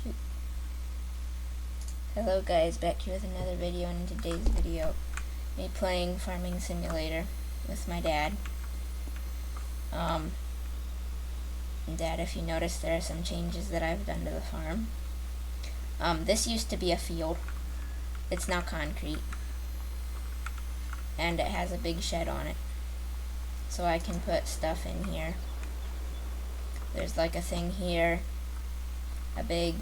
Shoot. Hello guys, back here with another video, and in today's video, me playing Farming Simulator with my dad. Dad, if you notice, there are some changes that I've done to the farm. This used to be a field. It's now concrete. And it has a big shed on it. So I can put stuff in here. There's like a thing here, a big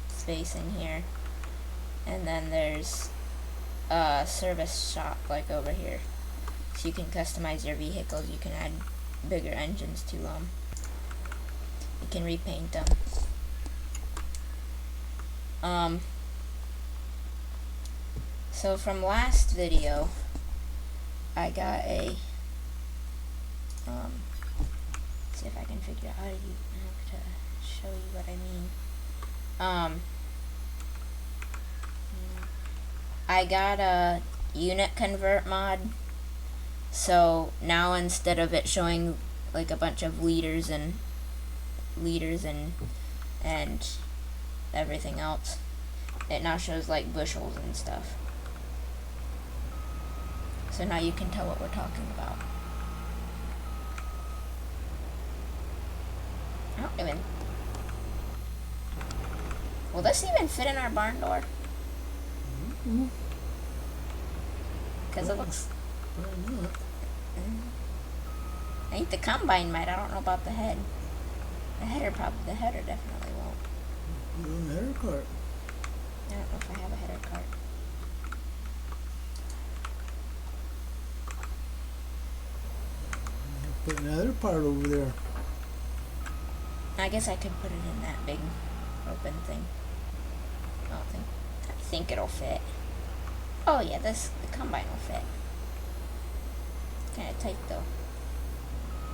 space in here, and then there's a service shop like over here, so you can customize your vehicles. You can add bigger engines to them. You can repaint them. So from last video, I got a see if I can figure out how to show you what I mean. I got a unit convert mod, so now instead of it showing like a bunch of liters and everything else, it now shows like bushels and stuff. So now you can tell what we're talking about. I don't even... Will this even fit in our barn door? Because it looks... I think the combine might. I don't know about the head. The header definitely won't. You own a header cart. I don't know if I have a header cart. Put another part over there. I guess I could put it in that big open thing. I think it'll fit. Oh yeah, the combine will fit. Kind of tight though.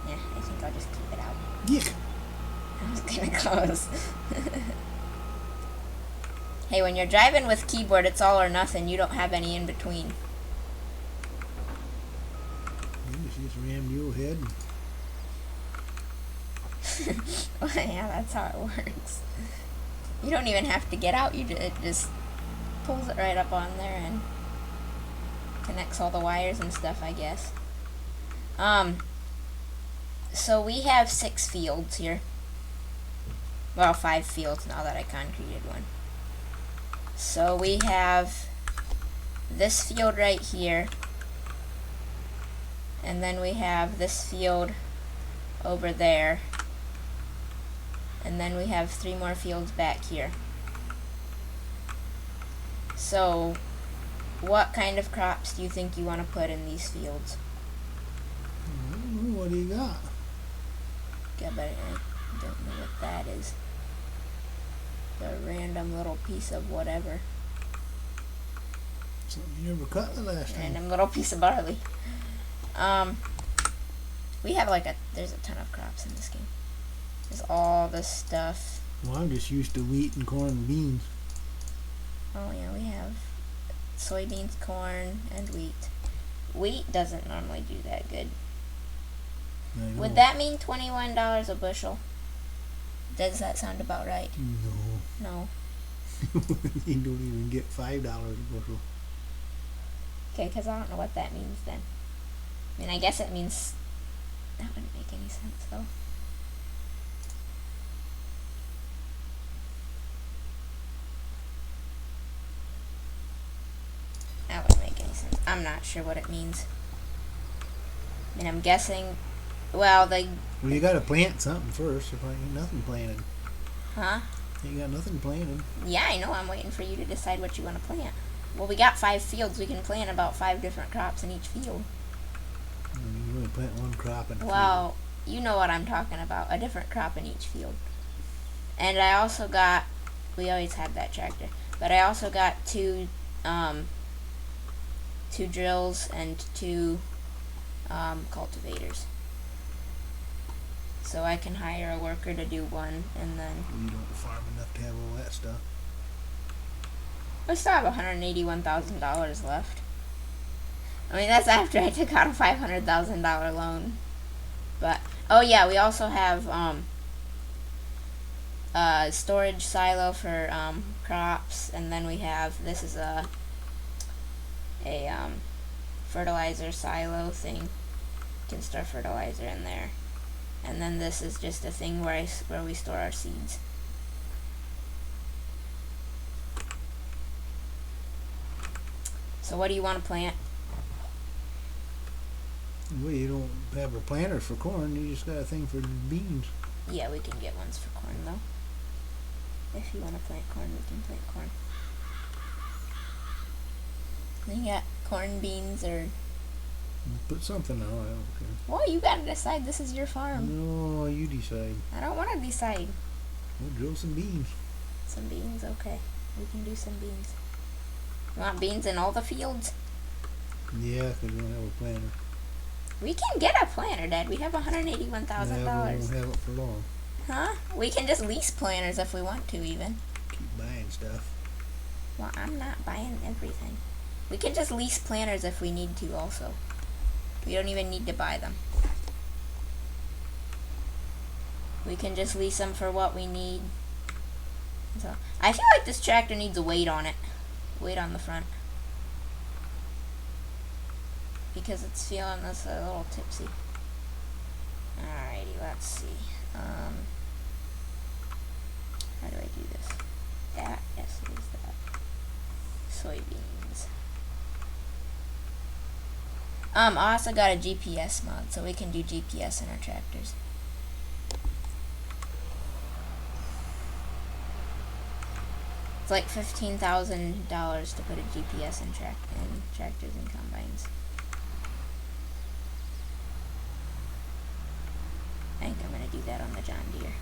Yeah, I think I'll just keep it out. Yeah. I was kind of close. Hey, when you're driving with keyboard, it's all or nothing. You don't have any in between. You just rammed your head. Well, yeah, that's how it works. You don't even have to get out. It just pulls it right up on there and connects all the wires and stuff, I guess. So we have 6 fields here. Well, 5 fields now that I concreted one. So we have this field right here, and then we have this field over there, and then we have 3 more fields back here. So what kind of crops do you think you want to put in these fields? I don't know. What do you got? Yeah, but I don't know what that is. The random little piece of whatever. Something you never cut the last time. Random little piece of barley. We have there's a ton of crops in this game. There's all this stuff. Well, I'm just used to wheat and corn and beans. Oh yeah, we have soybeans, corn, and wheat. Wheat doesn't normally do that good. Would that mean $21 a bushel? Does that sound about right? No. No. You don't even get $5 a bushel. Okay, because I don't know what that means then. I mean, I guess it means... That wouldn't make any sense, though. That wouldn't make any sense. I'm not sure what it means. I mean, I'm guessing... Well, you gotta plant something first. If I ain't nothing planted. Huh? You got nothing planted. Yeah, I know. I'm waiting for you to decide what you want to plant. Well, we got 5 fields. We can plant about 5 different crops in each field. You only plant one crop in a Well, you know what I'm talking about. A different crop in each field. And I also got... We always had that tractor. But I also got 2 drills and 2 cultivators. So I can hire a worker to do one, and then... You don't farm enough to have all that stuff. I still have $181,000 left. I mean, that's after I took out a $500,000 loan. But, oh yeah, we also have storage silo for crops, and then we have, this is a fertilizer silo thing. You can store fertilizer in there. And then this is just a thing where we store our seeds. So what do you want to plant? Well, you don't have a planter for corn. You just got a thing for beans. Yeah, we can get ones for corn though. If you want to plant corn, we can plant corn. You got corn, beans, or... Put something on. I don't care. Well, you gotta decide. This is your farm. No, you decide. I don't want to decide. We'll drill some beans. Some beans? Okay. We can do some beans. You want beans in all the fields? Yeah, because we don't have a planter. We can get a planter, Dad. We have $181,000. Yeah, we won't have it for long. Huh? We can just lease planters if we want to, even. Keep buying stuff. Well, I'm not buying everything. We can just lease planters if we need to, also. We don't even need to buy them. We can just lease them for what we need. So, I feel like this tractor needs a weight on it. Weight on the front. Because it's feeling this a little tipsy. Alrighty, let's see. How do I do this? That? Yes, it is that. Soybeans. I also got a GPS mod, so we can do GPS in our tractors. It's like $15,000 to put a GPS in tractors and combines. I think I'm gonna do that on the John Deere.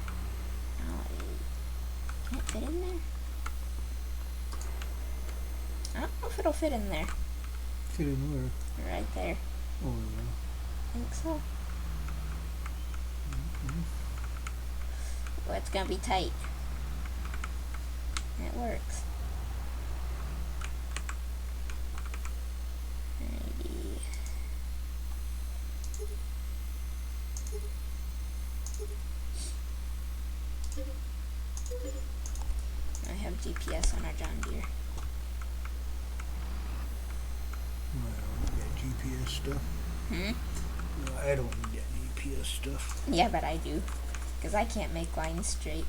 Can it fit in there? I don't know if it'll fit in there. Fit in where? Right there. Oh, yeah. I think so. Well, it's gonna be tight. It works. Alrighty. I have GPS on our John Deere. Well, I don't need that GPS stuff. No, I don't need that GPS stuff. Yeah, but I do. Because I can't make lines straight.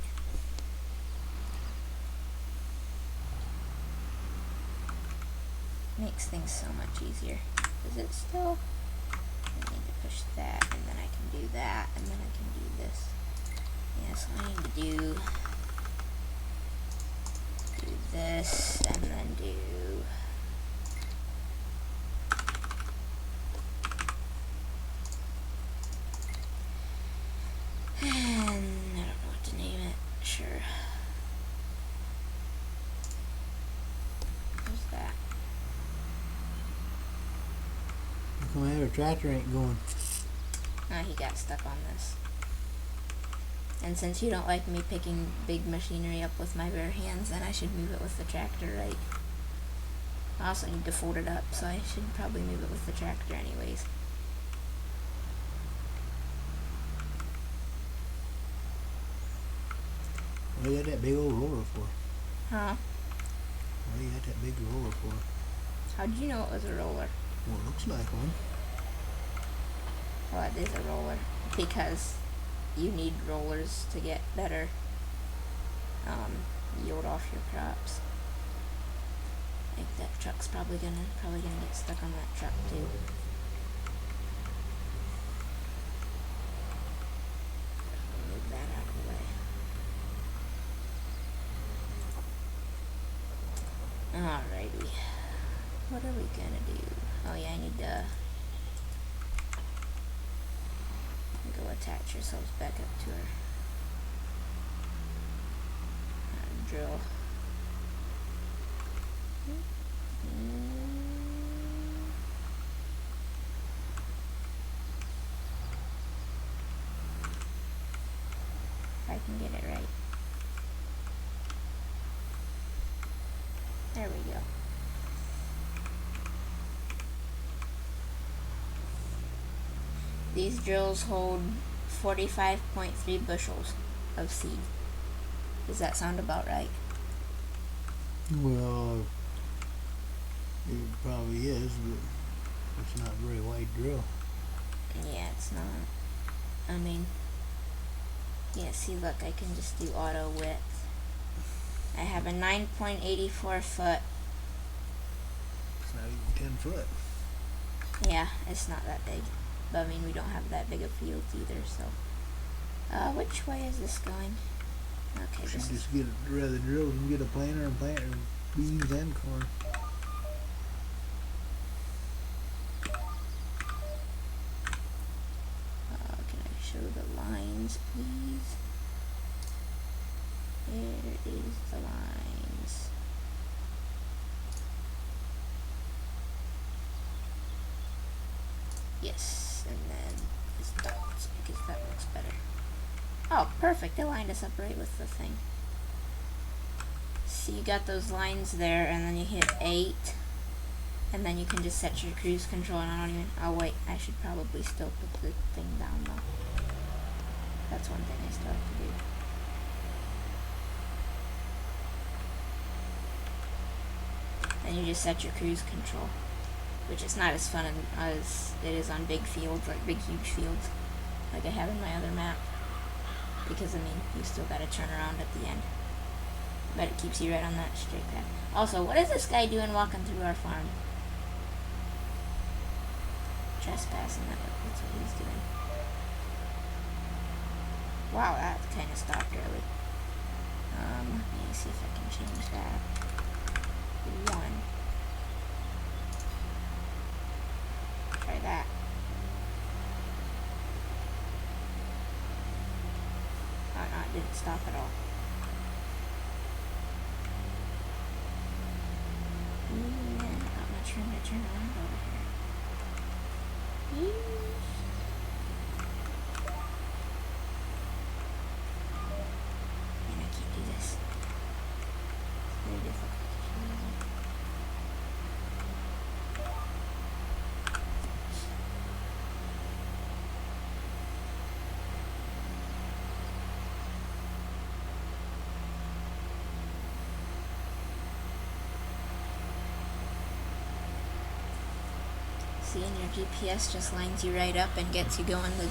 Makes things so much easier. Is it still? I need to push that, and then I can do that, and then I can do this. Yeah, so I need to do this, and then do... And I don't know what to name it. Sure. What's that? How come our tractor ain't going? Ah, he got stuck on this. And since you don't like me picking big machinery up with my bare hands, then I should move it with the tractor, right? I also need to fold it up, so I should probably move it with the tractor anyways. What do you got that big old roller for? Huh? What do you got that big roller for? How'd you know it was a roller? Well, it looks like one. Well, it is a roller. Because you need rollers to get better yield off your crops. I think that truck's probably gonna get stuck on that truck too. Move that out of the way. Alrighty. What are we gonna do? Oh yeah, I need to go attach yourselves back up to our drill. If I can get it right. There we go. These drills hold 45.3 bushels of seed. Does that sound about right? Well, it probably is, but it's not a very wide drill. Yeah, it's not. I mean, yeah, see, look, I can just do auto width. I have a 9.84 foot. It's not even 10 foot. Yeah, it's not that big. But I mean, we don't have that big of fields either, so. Which way is this going? Okay, Should this just get rather drills and get a planter and plant beans and corn. can I show the lines, please? There is the lines. Yes, and then it's dots because that looks better. Oh, perfect. It lined us up right with the thing. So you got those lines there, and then you hit 8, and then you can just set your cruise control. And I don't even. Oh wait, I should probably still put the thing down though. That's one thing I still have to do. Then you just set your cruise control, which is not as fun as it is on big fields, like big huge fields, like I have in my other map. Because I mean, you still gotta turn around at the end. But it keeps you right on that straight path. Also, what is this guy doing walking through our farm? Trespassing, that's what he's doing. Wow, that kind of stopped early. Let me see if I can change that. 1. Try that. Oh no, it didn't stop at all. Yeah, not much room to turn around over here. Man, I can't do this. It's very difficult. See, and your GPS just lines you right up and gets you going the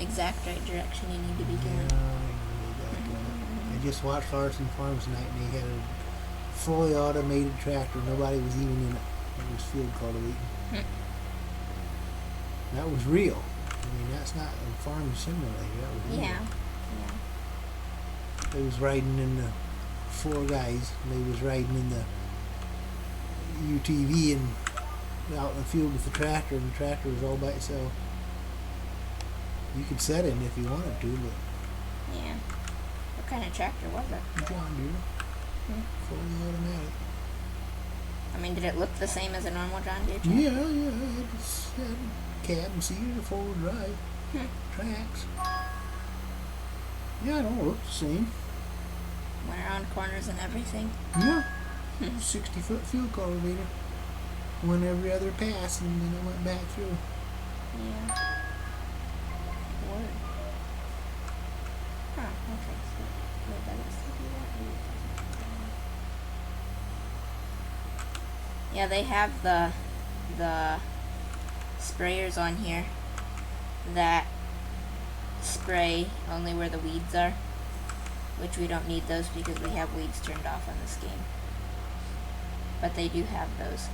exact right direction you need to be going. I just watched Larson Farms tonight, and they had a fully automated tractor. Nobody was even in it. It was field cultivating. That was real. I mean, that's not a farm simulator. That was real. Yeah. They was riding in the 4 guys. They was riding in the UTV and out in the field with the tractor, and the tractor was all by itself. You could set it if you wanted to, but Yeah. What kind of tractor was it? John Deere, fully automatic. I mean, did it look the same as a normal John Deere tractor? Yeah. It had cab and seat, a 4-wheel drive, tracks. Yeah, it all looked the same. Went around corners and everything. Yeah. 60-foot field cultivator. Went every other pass, and then it went back through. Yeah. Word. Huh, okay. So, wait, does it still do that? Yeah, they have the sprayers on here that spray only where the weeds are, which we don't need those because we have weeds turned off on this game. But they do have those.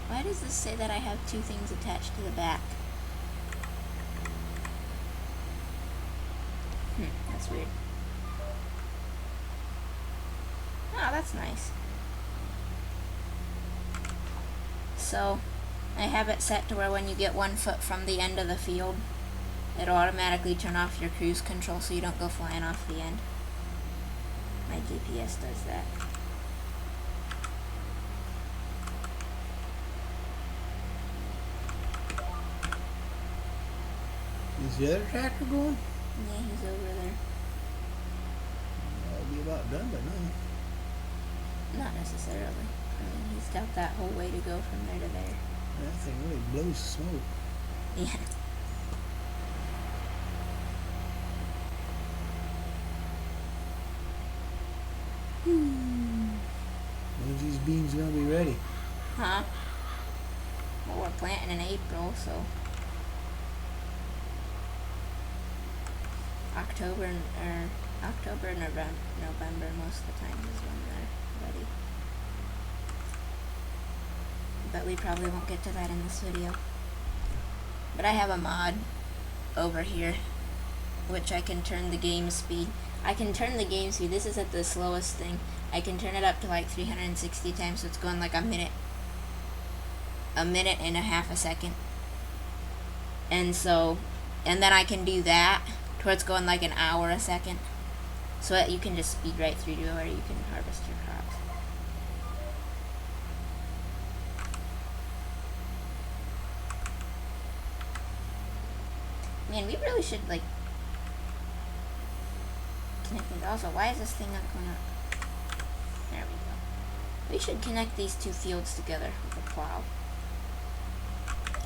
Why does this say that I have 2 things attached to the back? That's weird. Oh, that's nice. So, I have it set to where when you get 1 foot from the end of the field, it'll automatically turn off your cruise control so you don't go flying off the end. My GPS does that. Is the other tractor going? Yeah, he's over there. I'll be about done by now. Not necessarily. I mean, he's got that whole way to go from there to there. That thing really blows smoke. Yeah. When's these beans gonna be ready? Huh? Well, we're planting in April, so October, November most of the time is when they're ready. But we probably won't get to that in this video. But I have a mod over here, which I can turn the game speed. I can turn the game speed. This is at the slowest thing. I can turn it up to like 360 times, so it's going like a minute and a half a second. And then I can do that to where it's going like an hour a second, so that you can just speed right through to where you can harvest your crops. Man, we really should like connect these. Also, why is this thing not going up? There we go. We should connect these two fields together with a plow.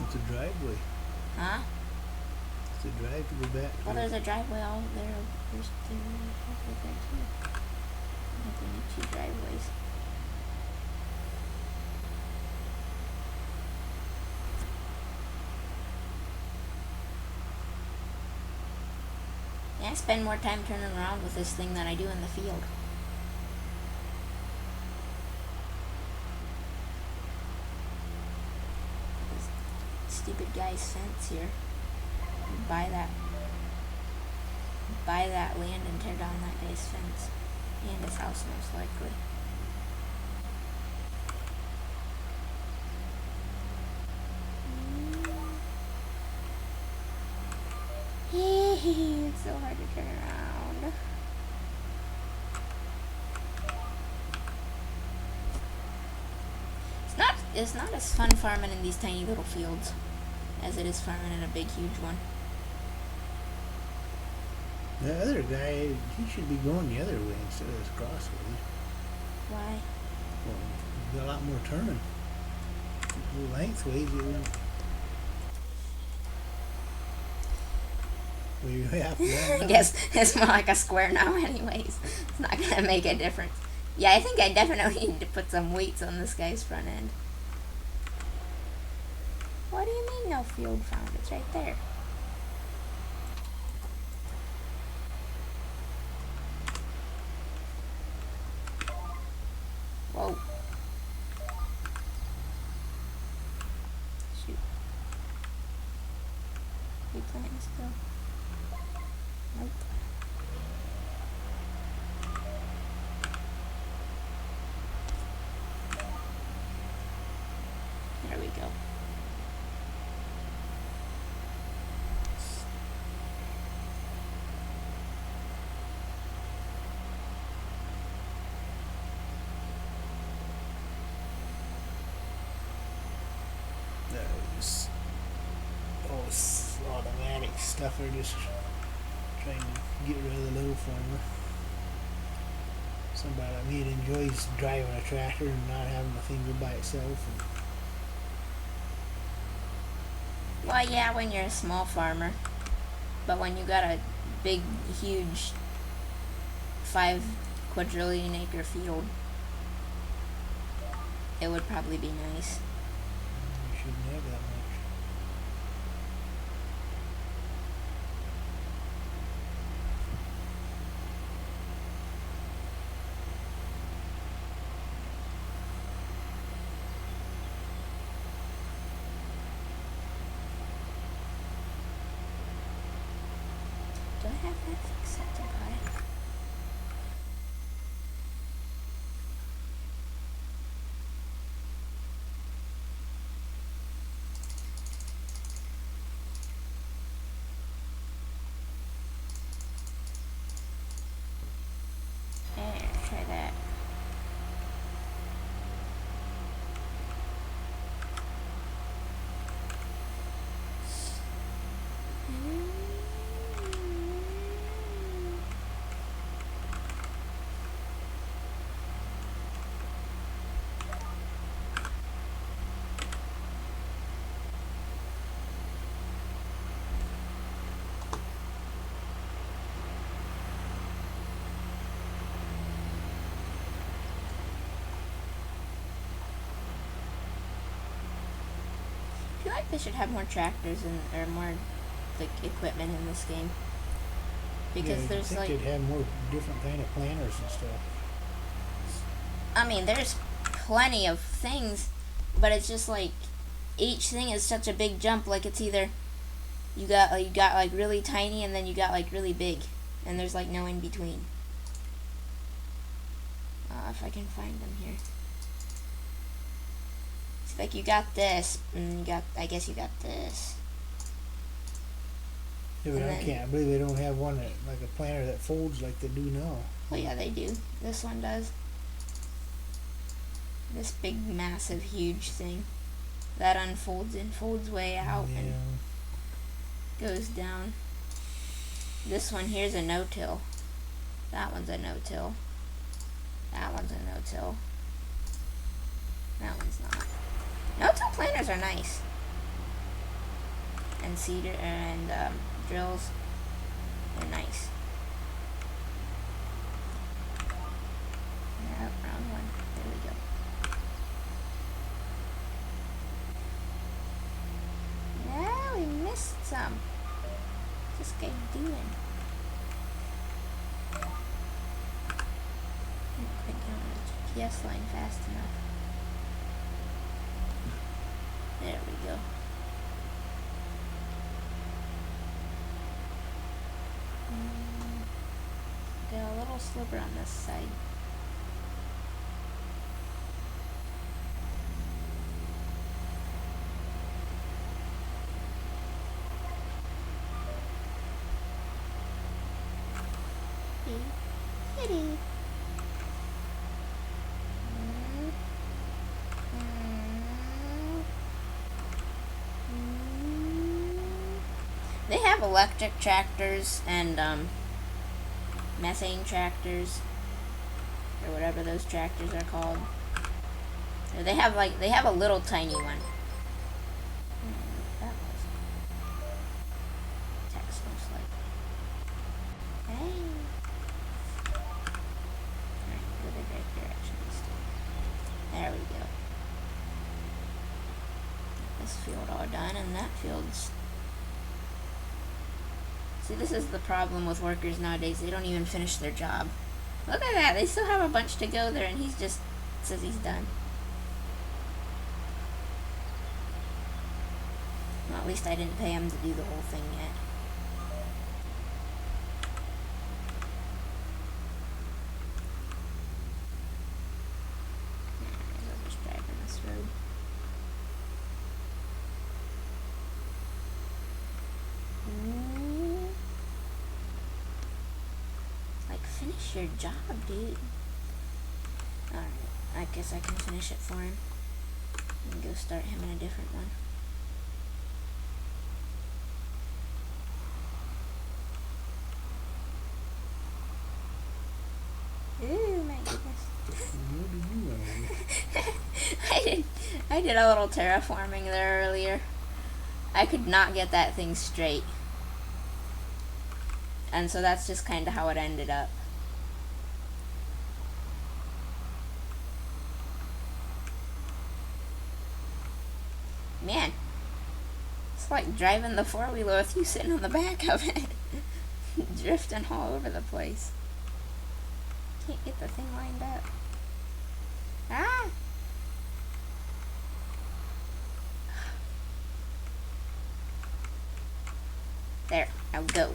It's a driveway. Huh? It's a drive to go back. Well, there's a driveway all there. There's a driveway there too. I think we need two driveways. Yeah, I spend more time turning around with this thing than I do in the field. This stupid guy's fence here. Buy that land and tear down that guy's fence. And his house, most likely. It's so hard to turn around. It's not as fun farming in these tiny little fields as it is farming in a big, huge one. The other guy, he should be going the other way instead of this crossway. Why? Well, he's got a lot more turning. Lengthways, it won't. Well, you have to. I guess it's more like a square now anyways. It's not gonna make a difference. Yeah, I think I definitely need to put some weights on this guy's front end. What do you mean no field found? It's right there. Whoa. Shoot. We planting still? Nope. There we go. All this automatic stuff are just trying to get rid of the little farmer. Somebody like me that enjoys driving a tractor and not having the thing go by itself. Well, yeah, when you're a small farmer. But when you got a big, huge 5 quadrillion acre field, it would probably be nice. You shouldn't have that much. Do I have Netflix set to buy? feel like they should have more tractors or more like equipment in this game. Because yeah, there's like, they'd have more different kind of planners and stuff. I mean, there's plenty of things, but it's just like each thing is such a big jump. Like it's either you got like really tiny and then you got like really big, and there's like no in between. If I can find them here. It's like you got this, and you got, I guess you got this. Yeah, but And I then- can't believe they don't have one that, like a planner that folds like they do now. Well, yeah, they do. This one does. This big, massive, huge thing that unfolds and folds way out and Yeah. goes down. This one here's a no-till. That one's a no-till. That one's a no-till. That one's not. No-till planners are nice. And cedar and drills, they're nice. No, wrong one. There we go. Yeah, we missed some. What's this guy doing? Didn't quite get on the GPS line fast enough. There we go. Got a little sliver on this side. Kitty. They have electric tractors and methane tractors, or whatever those tractors are called. Or they have a little tiny one. That was text most likely. Hey. Alright, go the right direction this time. There we go. This field all done, and that field's. See, this is the problem with workers nowadays. They don't even finish their job. Look at that. They still have a bunch to go there, and he's just says he's done. Well, at least I didn't pay him to do the whole thing yet. I'm just driving this road. Finish your job, dude. Alright, I guess I can finish it for him. And go start him in a different one. Ooh, my goodness. What did you I did a little terraforming there earlier. I could not get that thing straight. And so that's just kind of how it ended up. Man, it's like driving the four-wheeler with you sitting on the back of it. Drifting all over the place. Can't get the thing lined up. Ah! There, now go.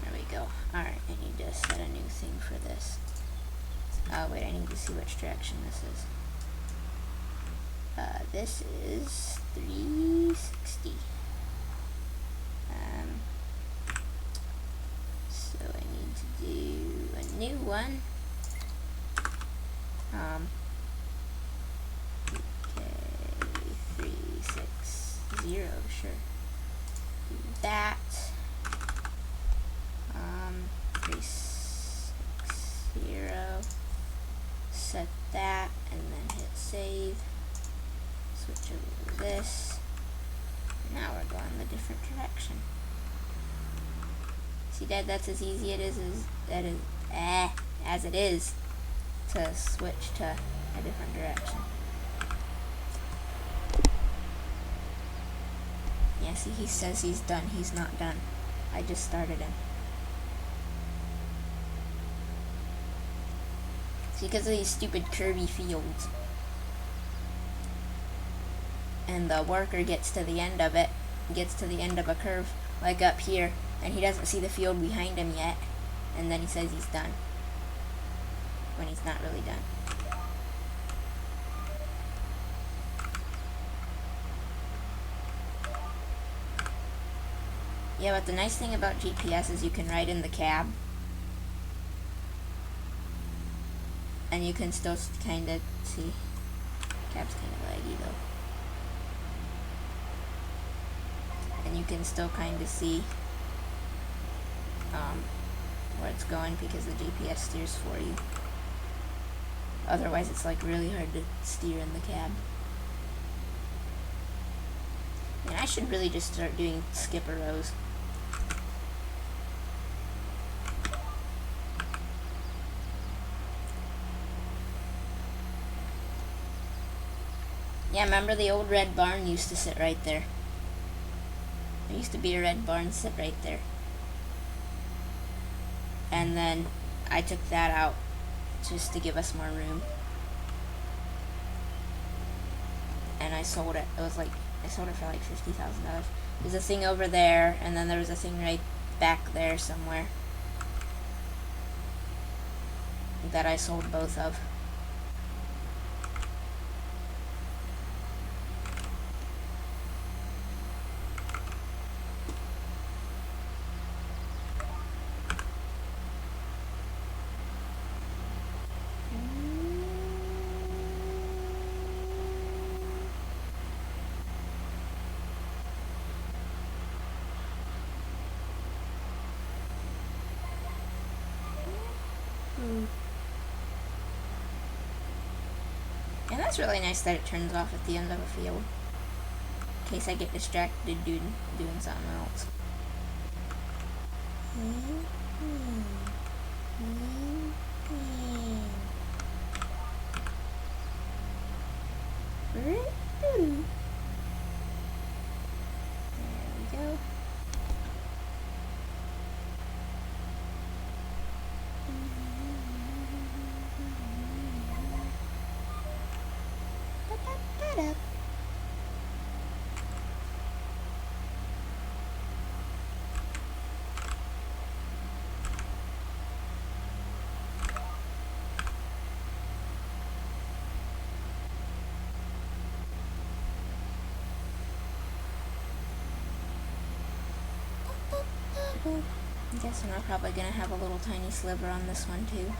There we go. Alright, I need to set a new thing for this. Oh wait, I need to see which direction this is. This is 360. So I need to do a new one. Okay, 360, sure. Do that. 360. Set that, and then hit save. Switch over to this. Now we're going the different direction. See, Dad, that's as easy as it is to to switch to a different direction. Yeah, see, he says he's done. He's not done. I just started him. It's because of these stupid curvy fields. And the worker gets to the end of it, gets to the end of a curve, like up here, and he doesn't see the field behind him yet, and then he says he's done, when he's not really done. Yeah, but the nice thing about GPS is you can write in the cab, and you can still kind of see. Cab's kind of laggy though. And you can still kind of see where it's going because the GPS steers for you. Otherwise, it's like really hard to steer in the cab. And I should really just start doing skipper rows. Yeah, remember the old red barn used to sit right there. There used to be a red barn sit right there. And then I took that out just to give us more room. And I sold it. It was like, I sold it for like $50,000. There's a thing over there, and then there was a thing right back there somewhere that I sold both of. And that's really nice that it turns off at the end of a field, in case I get distracted doing something else. There we go. I'm guessing we're probably going to have a little tiny sliver on this one too.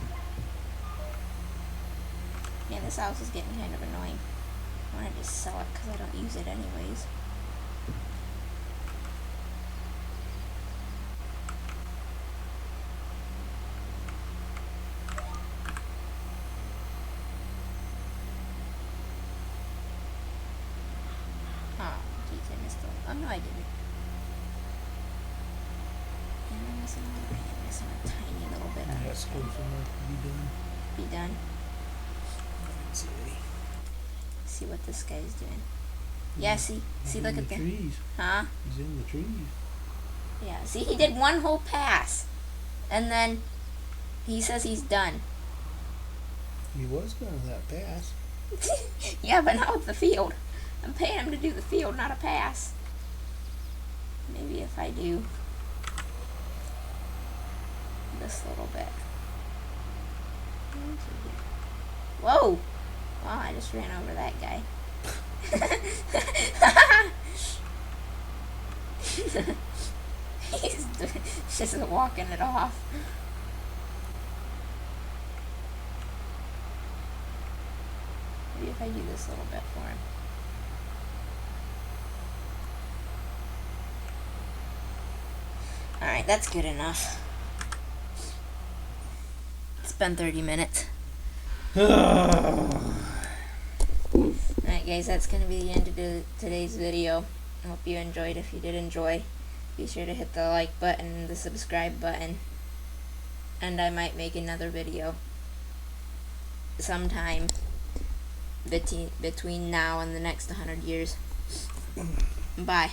Yeah, this house is getting kind of annoying. I want to just sell it because I don't use it anyways. Oh, geez, I missed the... Oh, no, I didn't. I'm missing a tiny little bit of it. That's close enough to be done. Be done. Let's See what this guy's doing. Yeah, see, look at the trees. Huh? He's in the trees. Yeah, see, he did one whole pass, and then he says he's done. He was done with that pass. Yeah, but not with the field. I'm paying him to do the field, not a pass. Maybe if I do this little bit. Whoa! Wow, I just ran over that guy. He's just walking it off. Maybe if I do this little bit for him. Alright, that's good enough. It's been 30 minutes. Alright guys, that's going to be the end of today's video. I hope you enjoyed. If you did enjoy, be sure to hit the like button and the subscribe button. And I might make another video. sometime between now and the next 100 years. Bye.